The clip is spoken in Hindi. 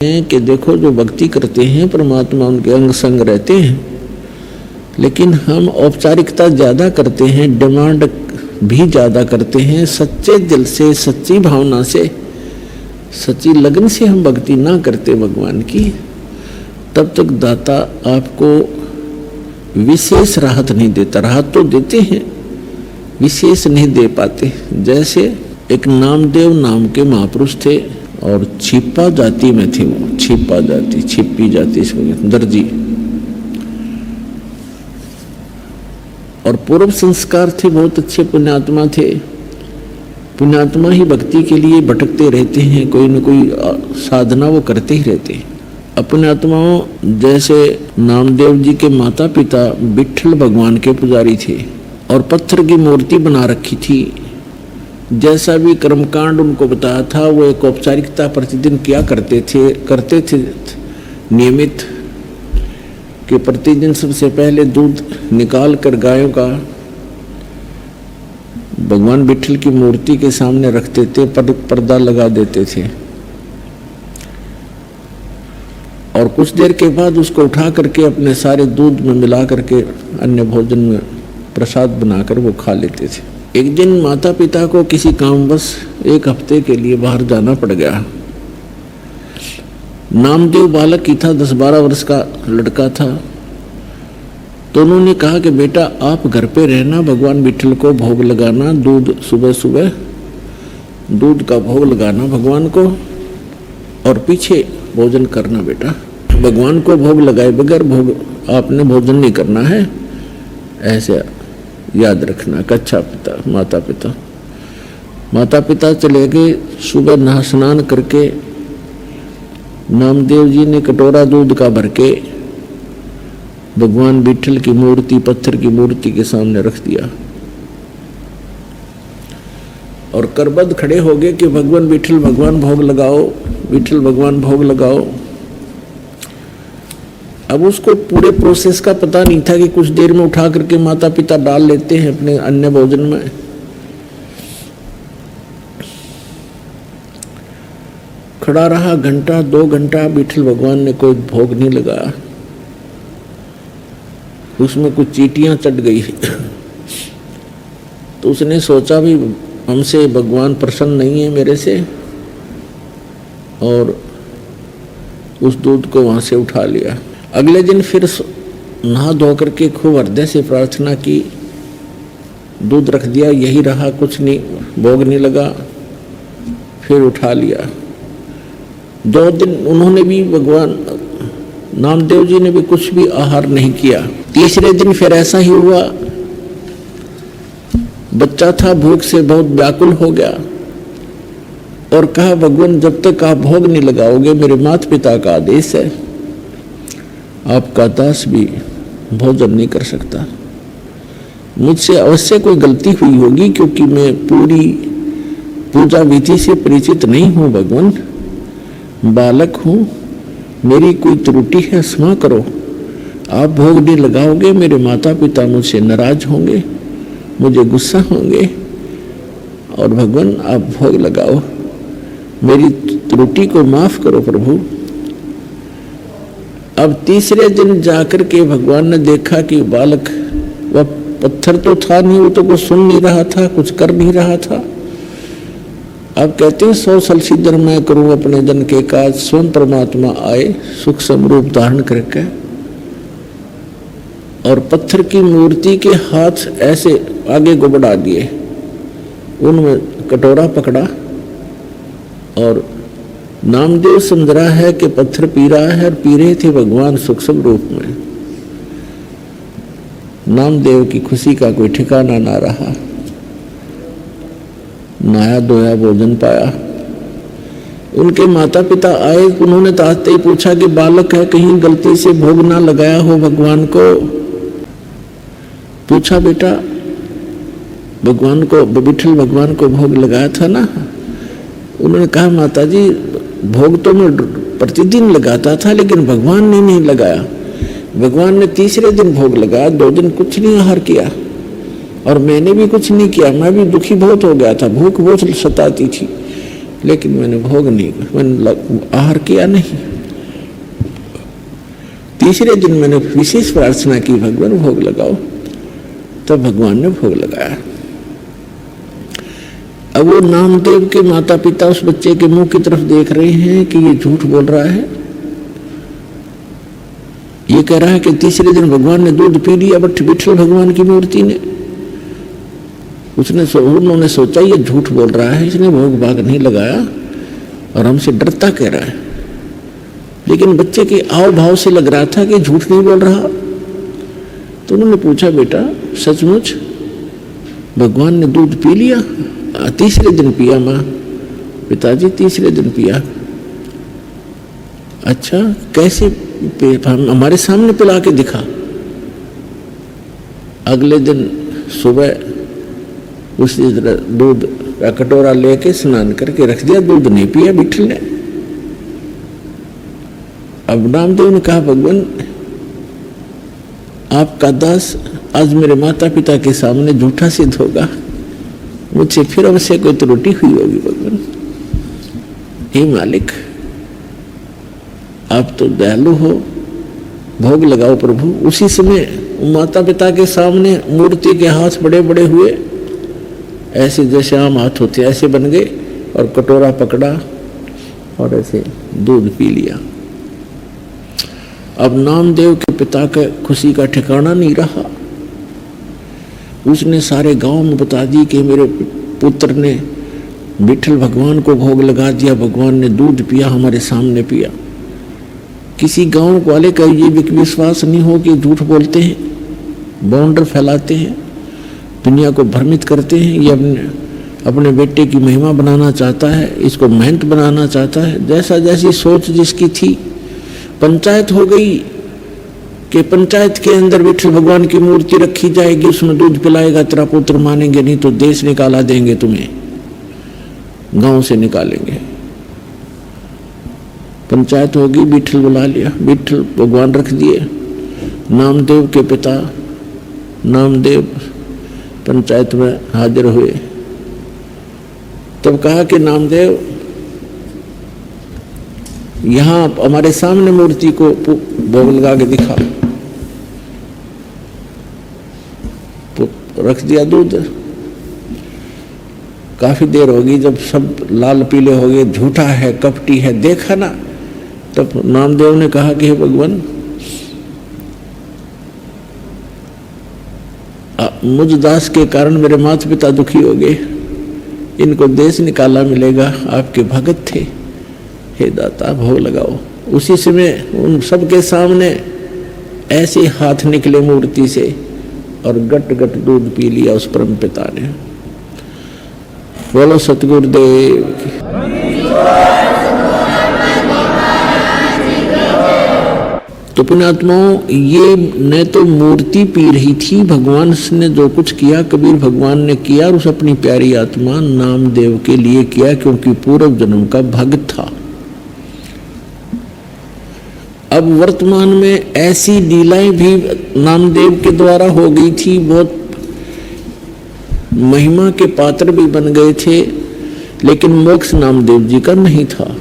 हैं कि देखो जो भक्ति करते हैं परमात्मा उनके अंग संग रहते हैं, लेकिन हम औपचारिकता ज़्यादा करते हैं, डिमांड भी ज़्यादा करते हैं। सच्चे दिल से, सच्ची भावना से, सच्ची लगन से हम भक्ति ना करते भगवान की, तब तक दाता आपको विशेष राहत नहीं देता। राहत तो देते हैं, विशेष नहीं दे पाते। जैसे एक नामदेव नाम के महापुरुष थे और छिपा जाति में थे। वो छिपा जाति, छिपी जाति इसमें दर्जी, और पूर्व संस्कार थे, बहुत अच्छे पुण्यात्मा थे। पुण्यात्मा ही भक्ति के लिए भटकते रहते हैं, कोई न कोई साधना वो करते ही रहते हैं। अपनात्माओं जैसे नामदेव जी के माता पिता विट्ठल भगवान के पुजारी थे और पत्थर की मूर्ति बना रखी थी। जैसा भी कर्मकांड उनको बताया था वो एक औपचारिकता प्रतिदिन किया करते थे नियमित, कि प्रतिदिन सबसे पहले दूध निकाल कर गायों का भगवान विट्ठल की मूर्ति के सामने रखते थे, पर्दा लगा देते थे, और कुछ देर के बाद उसको उठा करके अपने सारे दूध में मिला करके अन्य भोजन में प्रसाद बनाकर वो खा लेते थे। एक दिन माता पिता को किसी कामवश एक हफ्ते के लिए बाहर जाना पड़ गया। नामदेव बालक ही था, 10-12 वर्ष का लड़का था। तो उन्होंने कहा कि बेटा आप घर पे रहना, भगवान विट्ठल को भोग लगाना, दूध सुबह सुबह दूध का भोग लगाना भगवान को, और पीछे भोजन करना। बेटा भगवान को भोग लगाए बगैर भोग आपने भोजन नहीं करना है, ऐसे याद रखना। कच्छा पिता माता पिता चले गए। सुबह नहा स्नान करके नामदेव जी ने कटोरा दूध का भर के भगवान विट्ठल की मूर्ति, पत्थर की मूर्ति के सामने रख दिया और करबद्ध खड़े हो गए कि भगवान विट्ठल भगवान भोग लगाओ, विट्ठल भगवान भोग लगाओ। अब उसको पूरे प्रोसेस का पता नहीं था कि कुछ देर में उठा करके माता पिता डाल लेते हैं अपने अन्य भोजन में। खड़ा रहा घंटा 2 घंटा, विट्ठल भगवान ने कोई भोग नहीं लगाया। उसमें कुछ चींटियां चढ़ गई तो उसने सोचा भी हमसे भगवान प्रसन्न नहीं है मेरे से, और उस दूध को वहां से उठा लिया। अगले दिन फिर नहा धो करके खूब हृदय से प्रार्थना की, दूध रख दिया, यही रहा, कुछ नहीं, भोग नहीं लगा, फिर उठा लिया। 2 दिन उन्होंने भी, भगवान नामदेव जी ने भी कुछ भी आहार नहीं किया। तीसरे दिन फिर ऐसा ही हुआ। बच्चा था, भूख से बहुत व्याकुल हो गया और कहा भगवान जब तक आप भोग नहीं लगाओगे, मेरे माता पिता का आदेश है, आपका दास भी भोजन नहीं कर सकता। मुझसे अवश्य कोई गलती हुई होगी, क्योंकि मैं पूरी पूजा विधि से परिचित नहीं हूँ भगवान, बालक हूँ, मेरी कोई त्रुटि है, क्षमा करो। आप भोग नहीं लगाओगे, मेरे माता पिता मुझसे नाराज होंगे, मुझे गुस्सा होंगे, और भगवान आप भोग लगाओ, मेरी त्रुटि को माफ करो प्रभु। अब तीसरे दिन जाकर के भगवान ने देखा कि बालक, वह पत्थर तो था नहीं, वो तो कुछ सुन नहीं रहा था, कुछ कर नहीं रहा था। अब कहते हैं 100 साल सिद्धर मैं करूं अपने जन के काज, स्वयं परमात्मा आए सूक्ष्म रूप धारण करके, और पत्थर की मूर्ति के हाथ ऐसे आगे को बढ़ा दिए, उनमें कटोरा पकड़ा, और नामदेव समझ रहा है कि पत्थर पी रहा है, और पी रहे थे भगवान सूक्ष्म रूप में। नामदेव की खुशी का कोई ठिकाना ना रहा। नहाया धोया, भोजन पाया। उनके माता पिता आए, उन्होंने तो आते ही पूछा कि बालक है, कहीं गलती से भोग ना लगाया हो भगवान को। पूछा बेटा भगवान को, विट्ठल भगवान को भोग लगाया था ना? उन्होंने कहा माता जी भोग तो मैं प्रतिदिन लगाता था, लेकिन भगवान ने नहीं लगाया। भगवान ने तीसरे दिन भोग लगाया, 2 दिन कुछ नहीं आहार किया, और मैंने भी कुछ नहीं किया। मैं भी दुखी बहुत हो गया था, भूख बहुत सताती थी। लेकिन मैंने भोग नहीं, मैंने आहार किया नहीं। तीसरे दिन मैंने विशेष प्रार्थना की, भगवान भोग लगाओ, तब भगवान ने भोग लगाया। अब वो नामदेव के माता पिता उस बच्चे के मुंह की तरफ देख रहे हैं कि ये झूठ बोल रहा है। ये कह रहा है कि तीसरे दिन भगवान ने दूध पी लिया, बट विठल भगवान की मूर्ति ने, उन्होंने सोचा ये झूठ बोल रहा है, इसने भोग भाग नहीं लगाया और हमसे डरता कह रहा है। लेकिन बच्चे के आव भाव से लग रहा था कि झूठ नहीं बोल रहा। तो उन्होंने पूछा, बेटा सचमुच भगवान ने दूध पी लिया? तीसरे दिन पिया माँ। पिताजी तीसरे दिन पिया। अच्छा कैसे? हमारे सामने पिला के दिखा। अगले दिन सुबह उसी तरह दूध का कटोरा लेके स्नान करके रख दिया, दूध नहीं पिया विठल ने। अब नामदेव ने कहा, भगवान आपका दास आज मेरे माता पिता के सामने झूठा सिद्ध होगा, मुझसे फिर अवश्य कोई त्रुटि हुई होगी। भगवान हे मालिक, आप तो दयालु हो, भोग लगाओ प्रभु। उसी समय माता पिता के सामने मूर्ति के हाथ बड़े बड़े हुए, ऐसे जैसे आम हाथ होते ऐसे बन गए, और कटोरा पकड़ा और ऐसे दूध पी लिया। अब नामदेव के पिता का खुशी का ठिकाना नहीं रहा। उसने सारे गांव में बता दी कि मेरे पुत्र ने विठल भगवान को भोग लगा दिया, भगवान ने दूध पिया, हमारे सामने पिया। किसी गांव वाले का ये विश्वास नहीं हो कि झूठ बोलते हैं, बाउंडर फैलाते हैं, दुनिया को भ्रमित करते हैं। ये अपने बेटे की महिमा बनाना चाहता है, इसको महंत बनाना चाहता है। जैसा जैसी सोच जिसकी थी, पंचायत हो गई कि पंचायत के अंदर विठल भगवान की मूर्ति रखी जाएगी, उसमें दूध पिलाएगा, तेरा पुत्र मानेंगे नहीं तो देश निकाला देंगे, तुम्हें गांव से निकालेंगे। पंचायत होगी, विठल बुला लिया, विठल भगवान रख दिए। नामदेव के पिता नामदेव पंचायत में हाजिर हुए। तब कहा कि नामदेव, यहां हमारे सामने मूर्ति को भोग लगा के दिखा। तो रख दिया दूध। काफी देर होगी, जब सब लाल पीले हो गए, झूठा है, कपटी है, देखा ना, तब नामदेव ने कहा कि हे भगवान, मुझ दास के कारण मेरे माता पिता दुखी हो गए, इनको देश निकाला मिलेगा, आपके भगत थे, हे दाता भोग लगाओ। उसी समय उन सबके सामने ऐसे हाथ निकले मूर्ति से और गट गट दूध पी लिया उस परम पिता ने। बोलो सतगुरुदेव की। तो पुण्यात्माओं, ये न तो मूर्ति पी रही थी, भगवान ने जो कुछ किया कबीर भगवान ने किया, और उस अपनी प्यारी आत्मा नामदेव के लिए किया, क्योंकि पूर्व जन्म का भक्त था। अब वर्तमान में ऐसी लीलाएं भी नामदेव के द्वारा हो गई थी, बहुत महिमा के पात्र भी बन गए थे, लेकिन मोक्ष नामदेव जी का नहीं था।